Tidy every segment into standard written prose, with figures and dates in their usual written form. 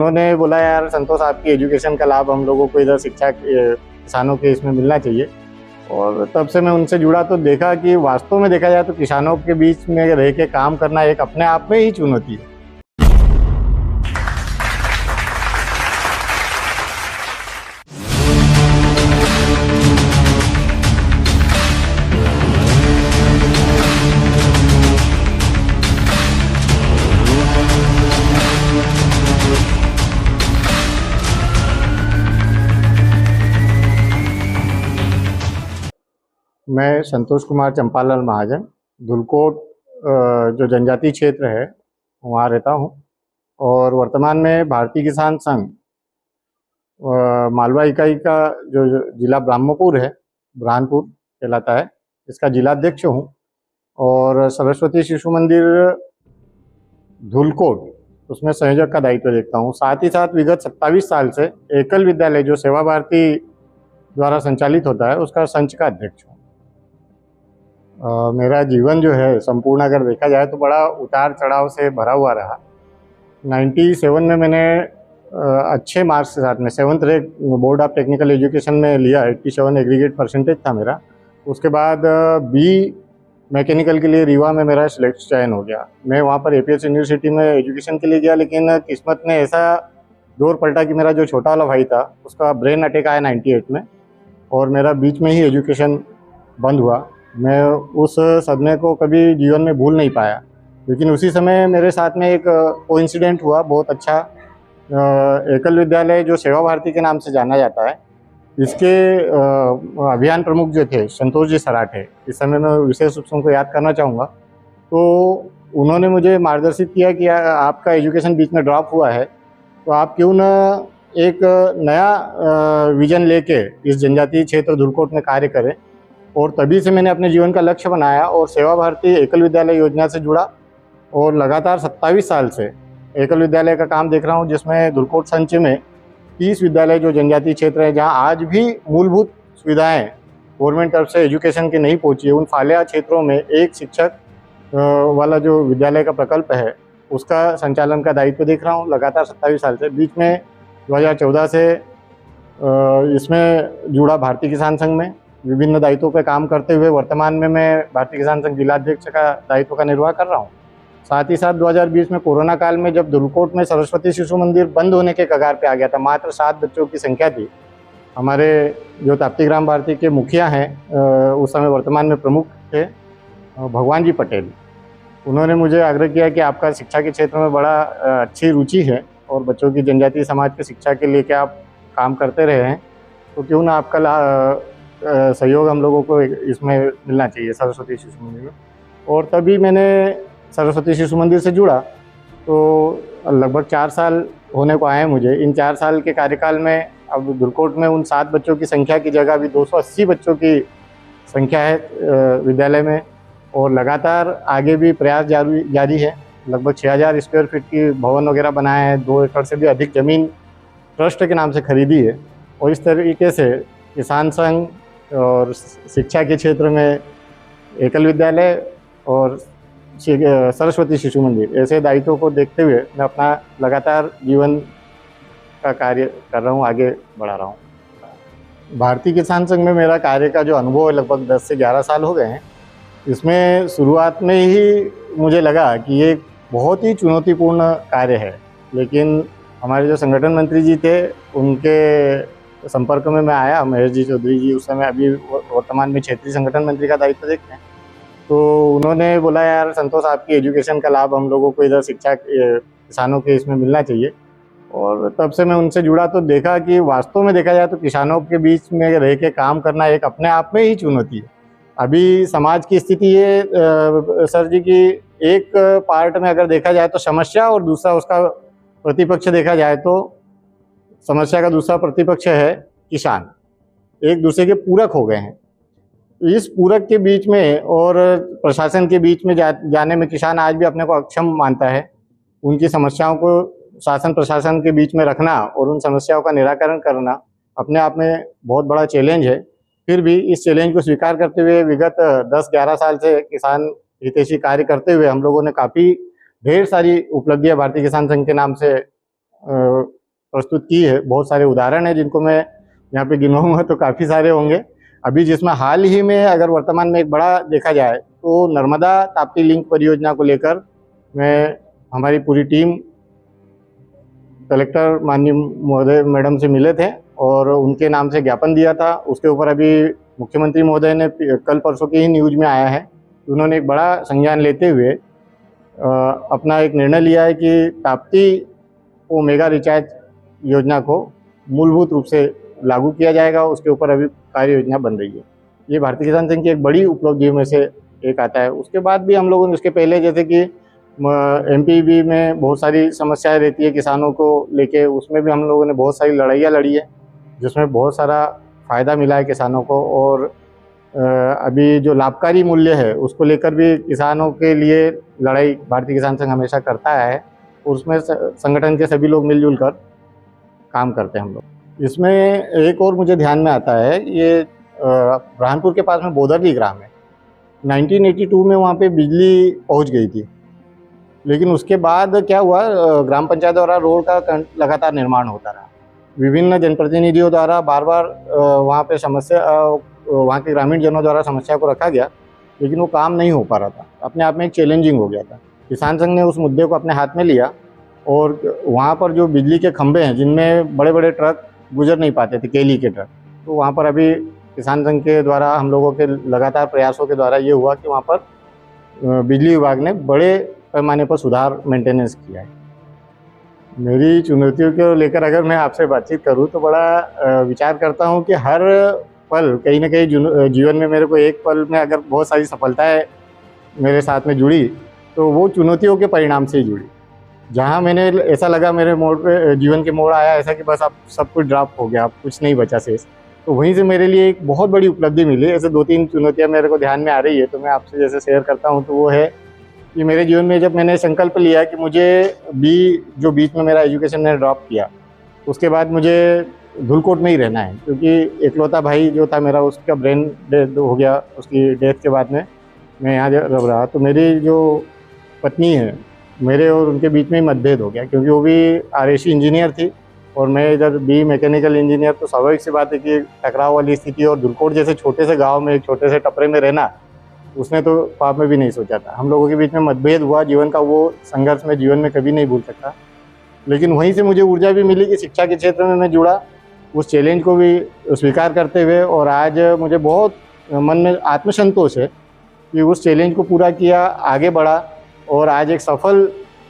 उन्होंने बोला यार संतोष आपकी एजुकेशन का लाभ हम लोगों को इधर शिक्षा किसानों के इसमें मिलना चाहिए। और तब से मैं उनसे जुड़ा तो देखा कि वास्तव में देखा जाए तो किसानों के बीच में रह के काम करना एक अपने आप में ही चुनौती है। मैं संतोष कुमार चंपालाल महाजन धुलकोट जो जनजातीय क्षेत्र है वहाँ रहता हूँ और वर्तमान में भारतीय किसान संघ मालवा इकाई का जो जिला ब्रह्मपुर है, बुरहानपुर कहलाता है, इसका जिलाध्यक्ष हूँ। और सरस्वती शिशु मंदिर धुलकोट उसमें संयोजक का दायित्व देखता हूँ। साथ ही साथ विगत 27 साल से एकल विद्यालय जो सेवा भारती द्वारा संचालित होता है उसका संच का अध्यक्ष हूँ। मेरा जीवन जो है संपूर्ण अगर देखा जाए तो बड़ा उतार चढ़ाव से भरा हुआ रहा। 97 में मैंने अच्छे मार्क्स के साथ में 7th rank board of technical education में लिया। 87 एग्रीगेट परसेंटेज था मेरा। उसके बाद बी मैकेनिकल के लिए रीवा में मेरा चयन हो गया। मैं वहाँ पर APH यूनिवर्सिटी में एजुकेशन के लिए गया, लेकिन किस्मत ने ऐसा दौर पलटा कि मेरा जो छोटा वाला भाई था उसका ब्रेन अटैक आया 98 में और मेरा बीच में ही एजुकेशन बंद हुआ। मैं उस सदमे को कभी जीवन में भूल नहीं पाया। लेकिन उसी समय मेरे साथ में एक कोइंसिडेंट हुआ बहुत अच्छा। एकल विद्यालय जो सेवा भारती के नाम से जाना जाता है, इसके अभियान प्रमुख जो थे संतोष जी सराठे, इस समय मैं विशेष रूप से उनको याद करना चाहूँगा। तो उन्होंने मुझे मार्गदर्शित किया कि आपका एजुकेशन बीच में ड्रॉप हुआ है तो आप क्यों न एक नया विजन लेके इस जनजातीय क्षेत्र धुलकोट में कार्य करें। और तभी से मैंने अपने जीवन का लक्ष्य बनाया और सेवा भारती एकल विद्यालय योजना से जुड़ा और लगातार 27 साल से एकल विद्यालय का काम देख रहा हूँ, जिसमें धुलकोट संच में 30 विद्यालय जो जनजातीय क्षेत्र है जहाँ आज भी मूलभूत सुविधाएं गवर्नमेंट तरफ से एजुकेशन की नहीं पहुँची है, उन फालिया क्षेत्रों में एक शिक्षक वाला जो विद्यालय का प्रकल्प है उसका संचालन का दायित्व देख रहा हूँ लगातार 27 साल से। बीच में 2014 से इसमें जुड़ा भारतीय किसान संघ में विभिन्न दायित्वों पर काम करते हुए वर्तमान में मैं भारतीय किसान संघ जिलाध्यक्ष का दायित्व का निर्वाह कर रहा हूँ। साथ ही साथ 2020 में कोरोना काल में जब धुलकोट में सरस्वती शिशु मंदिर बंद होने के कगार पे आ गया था, मात्र 7 बच्चों की संख्या थी। हमारे जो ताप्ती ग्राम भारती के मुखिया हैं उस समय वर्तमान में प्रमुख थे भगवान जी पटेल, उन्होंने मुझे आग्रह किया कि आपका शिक्षा के क्षेत्र में बड़ा अच्छी रुचि है और बच्चों की जनजातीय समाज की शिक्षा के लिए क्या आप काम करते रहे हैं, तो क्यों ना आपका सहयोग हम लोगों को इसमें मिलना चाहिए सरस्वती शिशु मंदिर में। और तभी मैंने सरस्वती शिशु मंदिर से जुड़ा। तो लगभग 4 साल होने को आए मुझे। इन 4 साल के कार्यकाल में अब धुलकोट में उन 7 बच्चों की संख्या की जगह अभी 280 बच्चों की संख्या है विद्यालय में और लगातार आगे भी प्रयास जारी है। लगभग 6000 स्क्वायर फीट की भवन वगैरह बनाए हैं, 2 एकड़ से भी अधिक ज़मीन ट्रस्ट के नाम से खरीदी है। और इस तरीके से किसान संघ और शिक्षा के क्षेत्र में एकल विद्यालय और सरस्वती शिशु मंदिर ऐसे दायित्वों को देखते हुए मैं अपना लगातार जीवन का कार्य कर रहा हूँ, आगे बढ़ा रहा हूँ। भारतीय किसान संघ में मेरा कार्य का जो अनुभव है लगभग 10 से 11 साल हो गए हैं। इसमें शुरुआत में ही मुझे लगा कि ये बहुत ही चुनौतीपूर्ण कार्य है, लेकिन हमारे जो संगठन मंत्री जी थे उनके संपर्क में मैं आया। महेश जी चौधरी जी उस समय अभी वर्तमान में क्षेत्रीय संगठन मंत्री का दायित्व देखते हैं। तो उन्होंने बोला यार संतोष आपकी एजुकेशन का लाभ हम लोगों को इधर शिक्षा किसानों के इसमें मिलना चाहिए। और तब से मैं उनसे जुड़ा तो देखा कि वास्तव में देखा जाए तो किसानों के बीच में रह के काम करना एक अपने आप में ही चुनौती है। अभी समाज की स्थिति ये सर जी की एक पार्ट में अगर देखा जाए तो समस्या और दूसरा उसका प्रतिपक्ष देखा जाए तो समस्या का दूसरा प्रतिपक्ष है किसान, एक दूसरे के पूरक हो गए हैं। इस पूरक के बीच में और प्रशासन के बीच में जाने में किसान आज भी अपने को अक्षम मानता है। उनकी समस्याओं को शासन प्रशासन के बीच में रखना और उन समस्याओं का निराकरण करना अपने आप में बहुत बड़ा चैलेंज है। फिर भी इस चैलेंज को स्वीकार करते हुए विगत 10-11 साल से किसान हितैषी कार्य करते हुए हम लोगों ने काफ़ी ढेर सारी उपलब्धियां भारतीय किसान संघ के नाम से प्रस्तुत की है। बहुत सारे उदाहरण हैं जिनको मैं यहाँ पे गिनवाऊंगा तो काफ़ी सारे होंगे। अभी जिसमें हाल ही में अगर वर्तमान में एक बड़ा देखा जाए तो नर्मदा ताप्ती लिंक परियोजना को लेकर मैं हमारी पूरी टीम कलेक्टर माननीय महोदय मैडम से मिले थे और उनके नाम से ज्ञापन दिया था। उसके ऊपर अभी मुख्यमंत्री महोदय ने कल परसों की ही न्यूज में आया है कि उन्होंने एक बड़ा संज्ञान लेते हुए अपना एक निर्णय लिया है कि ताप्ती को मेगा रिचार्ज योजना को मूलभूत रूप से लागू किया जाएगा। उसके ऊपर अभी कार्य योजना बन रही है। ये भारतीय किसान संघ की एक बड़ी उपलब्धियों में से एक आता है। उसके बाद भी हम लोगों ने उसके पहले जैसे कि एमपीबी में बहुत सारी समस्याएं रहती है किसानों को लेके, उसमें भी हम लोगों ने बहुत सारी लड़ाइयाँ लड़ी है जिसमें बहुत सारा फ़ायदा मिला है किसानों को। और अभी जो लाभकारी मूल्य है उसको लेकर भी किसानों के लिए लड़ाई भारतीय किसान संघ हमेशा करता है और उसमें संगठन के सभी लोग मिलजुल कर काम करते हैं हम लोग। इसमें एक और मुझे ध्यान में आता है, ये बुरहानपुर के पास में बोदरली ग्राम है। 1982 में वहाँ पे बिजली पहुँच गई थी, लेकिन उसके बाद क्या हुआ, ग्राम पंचायत द्वारा रोड का लगातार निर्माण होता रहा। विभिन्न जनप्रतिनिधियों द्वारा बार बार वहाँ पे समस्या, वहाँ के ग्रामीण जनों द्वारा समस्या को रखा गया, लेकिन वो काम नहीं हो पा रहा था। अपने आप में एक चैलेंजिंग हो गया था। किसान संघ ने उस मुद्दे को अपने हाथ में लिया और वहाँ पर जो बिजली के खंभे हैं जिनमें बड़े बड़े ट्रक गुजर नहीं पाते थे, केली के ट्रक, तो वहाँ पर अभी किसान संघ के द्वारा हम लोगों के लगातार प्रयासों के द्वारा ये हुआ कि वहाँ पर बिजली विभाग ने बड़े पैमाने पर सुधार मेंटेनेंस किया है। मेरी चुनौतियों को लेकर अगर मैं आपसे बातचीत करूं तो बड़ा विचार करता हूं कि हर पल कहीं ना कहीं जीवन में मेरे को एक पल में अगर बहुत सारी सफलताएं मेरे साथ में जुड़ी तो वो चुनौतियों के परिणाम से ही जुड़ी। जहां मैंने ऐसा लगा मेरे मोड़ पे जीवन के मोड़ आया ऐसा कि बस अब सब कुछ ड्रॉप हो गया, अब कुछ नहीं बचा शेष, तो वहीं से मेरे लिए एक बहुत बड़ी उपलब्धि मिली। ऐसे 2-3 चुनौतियाँ मेरे को ध्यान में आ रही है तो मैं आपसे जैसे शेयर करता हूँ। तो वो है कि मेरे जीवन में जब मैंने संकल्प लिया कि मुझे जो बीच में मेरा एजुकेशन मैंने ड्रॉप किया, उसके बाद मुझे धुलकोट में ही रहना है, क्योंकि इकलौता भाई जो था मेरा उसका ब्रेन डेथ हो गया। उसकी डेथ के बाद में मैं यहाँ रह रहा। तो मेरी जो पत्नी है, मेरे और उनके बीच में ही मतभेद हो गया, क्योंकि वो भी आरएसी इंजीनियर थी और मैं इधर बी मैकेनिकल इंजीनियर। तो स्वाभाविक सी बात है कि टकराव वाली स्थिति, और धुलकोट जैसे छोटे से गाँव में एक छोटे से टपरे में रहना, उसने तो ख्वाब में भी नहीं सोचा था। हम लोगों के बीच में मतभेद हुआ, जीवन का वो संघर्ष मैं जीवन में कभी नहीं भूल सकता। लेकिन वहीं से मुझे ऊर्जा भी मिली कि शिक्षा के क्षेत्र में मैं जुड़ा, उस चैलेंज को भी स्वीकार करते हुए, और आज मुझे बहुत मन में आत्मसंतोष है कि उस चैलेंज को पूरा किया, आगे बढ़ा और आज एक सफल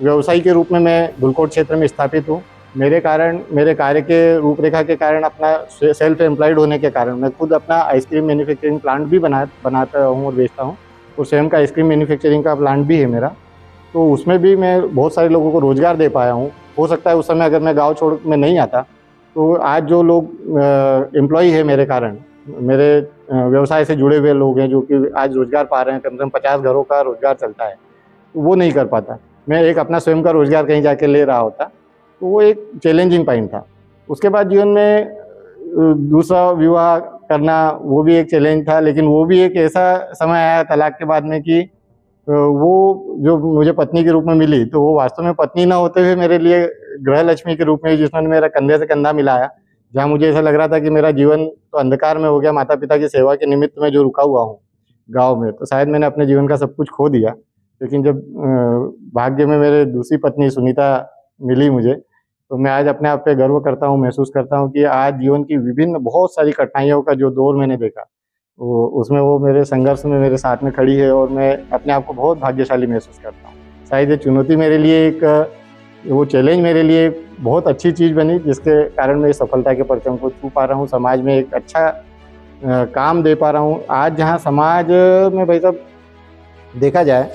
व्यवसायी के रूप में मैं धुलकोट क्षेत्र में स्थापित हूँ। मेरे कार्य के रूपरेखा के कारण, अपना सेल्फ एम्प्लॉयड होने के कारण मैं खुद अपना आइसक्रीम मैन्युफैक्चरिंग प्लांट भी बनाता हूँ और बेचता हूँ, और स्वयं का आइसक्रीम मैन्युफैक्चरिंग का प्लांट भी है मेरा। तो उसमें भी मैं बहुत सारे लोगों को रोज़गार दे पाया हूँ। हो सकता है उस समय अगर मैं गाँव छोड़ में नहीं आता तो आज जो लोग एम्प्लॉय है मेरे कारण, मेरे व्यवसाय से जुड़े हुए लोग हैं जो कि आज रोज़गार पा रहे हैं, कम से कम 50 घरों का रोज़गार चलता है, तो वो नहीं कर पाता। मैं एक अपना स्वयं का रोज़गार कहीं जाके ले रहा होता, तो वो एक चैलेंजिंग पॉइंट था। उसके बाद जीवन में दूसरा विवाह करना, वो भी एक चैलेंज था। लेकिन वो भी एक ऐसा समय आया तलाक के बाद में कि वो जो मुझे पत्नी के रूप में मिली, तो वो वास्तव में पत्नी ना होते हुए मेरे लिए गृह लक्ष्मी के रूप में, जिसने मेरा कंधे से कंधा मिलाया। जहाँ मुझे ऐसा लग रहा था कि मेरा जीवन तो अंधकार में हो गया, माता पिता की सेवा के निमित्त में जो रुका हुआ हूँ गाँव में, तो शायद मैंने अपने जीवन का सब कुछ खो दिया। लेकिन जब भाग्य में मेरे दूसरी पत्नी सुनीता मिली मुझे, तो मैं आज अपने आप पे गर्व करता हूँ, महसूस करता हूँ कि आज जीवन की विभिन्न बहुत सारी कठिनाइयों का जो दौर मैंने देखा, वो उसमें वो मेरे संघर्ष में मेरे साथ में खड़ी है और मैं अपने आप को बहुत भाग्यशाली महसूस करता हूँ। शायद ये चुनौती मेरे लिए वो चैलेंज मेरे लिए बहुत अच्छी चीज़ बनी, जिसके कारण मैं इस सफलता के परचम को छू पा रहा हूँ, समाज में एक अच्छा काम दे पा रहा हूँ। आज जहाँ समाज में भाई साहब देखा जाए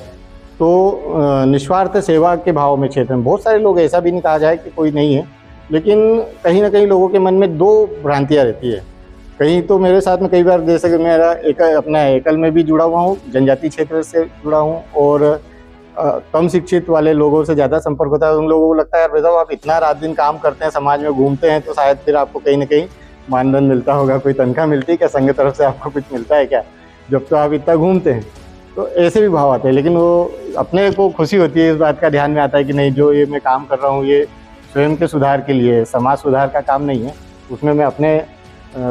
तो निस्वार्थ सेवा के भाव में क्षेत्र में बहुत सारे लोग, ऐसा भी नहीं कहा जाए कि कोई नहीं है, लेकिन कहीं ना कहीं लोगों के मन में 2 भ्रांतियाँ रहती है। कहीं तो मेरे साथ में कई बार जैसे कि मेरा अपना एकल में भी जुड़ा हुआ हूँ, जनजाति क्षेत्र से जुड़ा हूँ, और कम शिक्षित वाले लोगों से ज़्यादा संपर्क होता है। उन लोगों को लगता है यार भाई साहब आप इतना रात दिन काम करते हैं, समाज में घूमते हैं, तो शायद फिर आपको कहीं ना कहीं मानधन मिलता होगा, कोई तनख्वाह मिलती है क्या, संघ तरफ से आपको कुछ मिलता है क्या, जब तो आप इतना घूमते हैं। तो ऐसे भी भाव आते हैं। लेकिन वो अपने को खुशी होती है, इस बात का ध्यान में आता है कि नहीं, जो ये मैं काम कर रहा हूँ ये स्वयं के सुधार के लिए, समाज सुधार का काम नहीं है। उसमें मैं अपने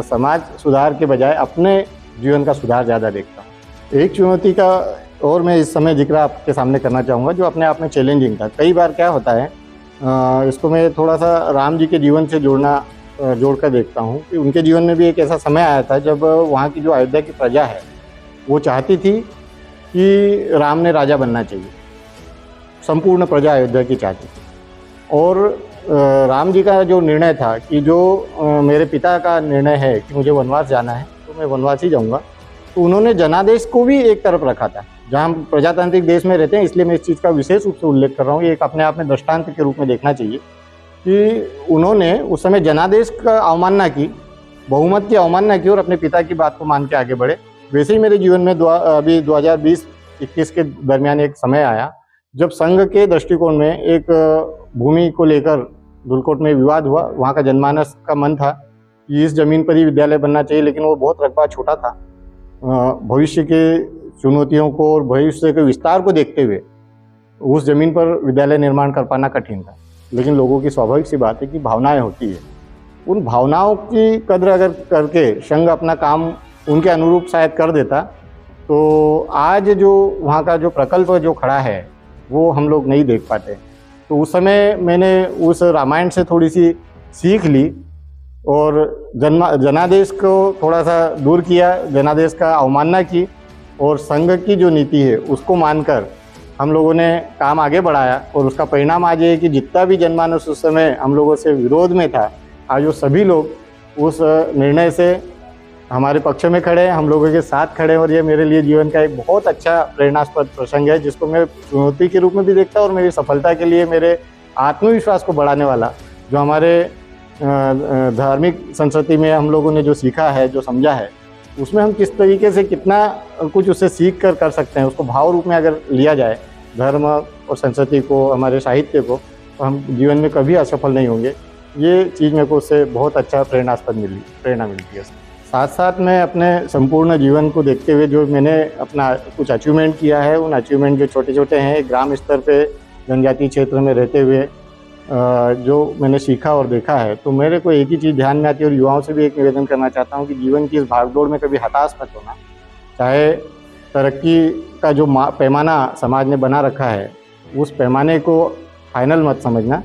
समाज सुधार के बजाय अपने जीवन का सुधार ज़्यादा देखता हूँ। एक चुनौती का और मैं इस समय जिक्र आपके सामने करना चाहूँगा जो अपने आप में चैलेंजिंग था। कई बार क्या होता है, इसको मैं थोड़ा सा राम जी के जीवन से जोड़कर देखता हूँ कि उनके जीवन में भी एक ऐसा समय आया था जब वहाँ की जो अयोध्या की प्रजा है वो चाहती थी कि राम ने राजा बनना चाहिए। संपूर्ण प्रजा अयोध्या की चाहती थी और राम जी का जो निर्णय था कि जो मेरे पिता का निर्णय है कि मुझे वनवास जाना है तो मैं वनवास ही जाऊँगा, तो उन्होंने जनादेश को भी एक तरफ रखा था। जहाँ हम प्रजातांत्रिक देश में रहते हैं, इसलिए मैं इस चीज़ का विशेष रूप से उल्लेख कर रहा हूँ। ये एक अपने आप में दृष्टांत के रूप में देखना चाहिए कि उन्होंने उस समय जनादेश का अवमानना की, बहुमत की अवमानना की और अपने पिता की बात को मान के आगे बढ़े। वैसे ही मेरे जीवन में अभी 2020-21 के दरमियान एक समय आया जब संघ के दृष्टिकोण में एक भूमि को लेकर धुलकोट में विवाद हुआ। वहाँ का जनमानस का मन था कि इस जमीन पर ही विद्यालय बनना चाहिए, लेकिन वो बहुत रकबा छोटा था। भविष्य के चुनौतियों को और भविष्य के विस्तार को देखते हुए उस जमीन पर विद्यालय निर्माण कर पाना कठिन था। लेकिन लोगों की स्वाभाविक सी बात है कि भावनाएं होती है। उन भावनाओं की कद्र अगर करके संघ अपना काम उनके अनुरूप शायद कर देता तो आज जो वहाँ का जो प्रकल्प जो खड़ा है वो हम लोग नहीं देख पाते। तो उस समय मैंने उस रामायण से थोड़ी सी सीख ली और जनादेश को थोड़ा सा दूर किया, जनादेश का अवमानना की और संघ की जो नीति है उसको मानकर हम लोगों ने काम आगे बढ़ाया। और उसका परिणाम आज ये है कि जितना भी जनमानस उस समय हम लोगों से विरोध में था, आज वो सभी लोग उस निर्णय से हमारे पक्ष में खड़े हैं, हम लोगों के साथ खड़े हैं। और ये मेरे लिए जीवन का एक बहुत अच्छा प्रेरणास्पद प्रसंग है जिसको मैं चुनौती के रूप में भी देखता हूँ और मेरी सफलता के लिए मेरे आत्मविश्वास को बढ़ाने वाला, जो हमारे धार्मिक संस्कृति में हम लोगों ने जो सीखा है, जो समझा है, उसमें हम किस तरीके से कितना कुछ उससे सीख कर सकते हैं, उसको भाव रूप में अगर लिया जाए धर्म और संस्कृति को, हमारे साहित्य को, तो हम जीवन में कभी असफल नहीं होंगे। ये चीज़ मेरे को उससे बहुत अच्छा प्रेरणा मिलती है। साथ साथ मैं अपने संपूर्ण जीवन को देखते हुए जो मैंने अपना कुछ अचीवमेंट किया है, उन अचीवमेंट जो छोटे छोटे हैं, ग्राम स्तर पे जनजातीय क्षेत्र में रहते हुए जो मैंने सीखा और देखा है, तो मेरे को एक ही चीज़ ध्यान में आती है और युवाओं से भी एक निवेदन करना चाहता हूँ कि जीवन की इस भागदौड़ में कभी हताश मत होना। चाहे तरक्की का जो पैमाना समाज ने बना रखा है, उस पैमाने को फाइनल मत समझना।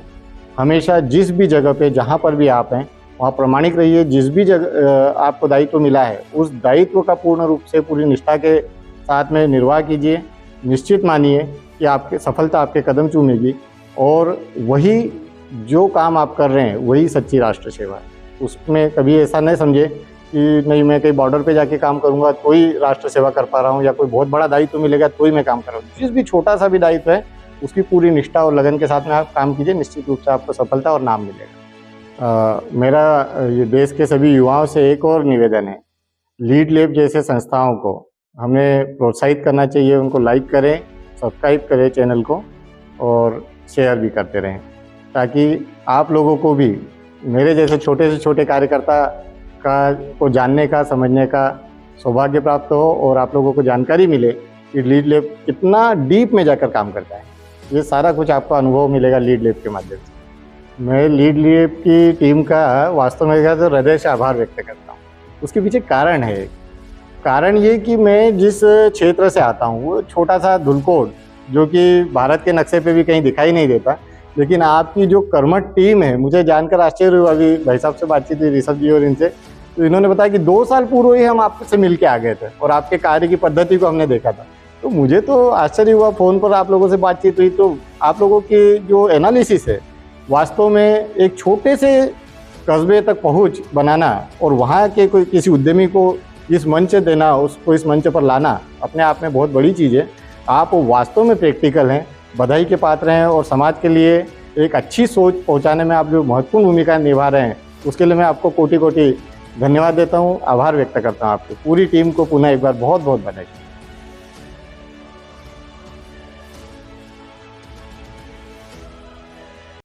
हमेशा जिस भी जगह पे जहाँ पर भी आप हैं वहाँ प्रामाणिक रहिए। जिस भी जगह आपको दायित्व मिला है उस दायित्व का पूर्ण रूप से पूरी निष्ठा के साथ में निर्वाह कीजिए। निश्चित मानिए कि आपकी सफलता आपके कदम चूमेगी और वही जो काम आप कर रहे हैं वही सच्ची राष्ट्र सेवा है। उसमें कभी ऐसा नहीं समझे कि नहीं मैं कहीं बॉर्डर पे जाके काम करूंगा तो ही राष्ट्र सेवा कर पा रहा हूँ, या कोई बहुत बड़ा दायित्व मिलेगा तो ही मैं काम कर रहा हूँ। जिस भी छोटा सा भी दायित्व है उसकी पूरी निष्ठा और लगन के साथ में आप काम कीजिए, निश्चित रूप से आपको सफलता और नाम मिलेगा। मेरा ये देश के सभी युवाओं से एक और निवेदन है, लीड लैब जैसे संस्थाओं को हमें प्रोत्साहित करना चाहिए। उनको लाइक करें, सब्सक्राइब करें चैनल को और शेयर भी करते रहें, ताकि आप लोगों को भी मेरे जैसे छोटे से छोटे कार्यकर्ता को जानने का, समझने का सौभाग्य प्राप्त हो और आप लोगों को जानकारी मिले कि लीड लैब कितना डीप में जाकर काम करता है। ये सारा कुछ आपको अनुभव मिलेगा लीड लैब के माध्यम से। मैं लीड लैब की टीम का वास्तव में तो हृदय से आभार व्यक्त करता हूँ। उसके पीछे कारण है। कारण ये कि मैं जिस क्षेत्र से आता हूँ वो छोटा सा धुलकोट, जो कि भारत के नक्शे पे भी कहीं दिखाई नहीं देता, लेकिन आपकी जो कर्मठ टीम है, मुझे जानकर आश्चर्य हुआ। अभी भाई साहब से बातचीत हुई, ऋषभ जी और इनसे, तो इन्होंने बताया कि 2 साल पूर्व ही हम आपसे मिल के आ गए थे और आपके कार्य की पद्धति को हमने देखा था। तो मुझे तो आश्चर्य हुआ। फ़ोन पर आप लोगों से बातचीत हुई तो आप लोगों की जो एनालिसिस है, वास्तव में एक छोटे से कस्बे तक पहुँच बनाना और वहाँ के कोई किसी उद्यमी को इस मंच देना, उसको इस मंच पर लाना, अपने आप में बहुत बड़ी चीज़ है। आप वास्तव में प्रैक्टिकल हैं, बधाई के पात्र हैं और समाज के लिए एक अच्छी सोच पहुंचाने में आप जो महत्वपूर्ण भूमिका निभा रहे हैं, उसके लिए मैं आपको कोटि कोटि धन्यवाद देता हूं, आभार व्यक्त करता हूं। आपकी पूरी टीम को पुनः एक बार बहुत बहुत बधाई।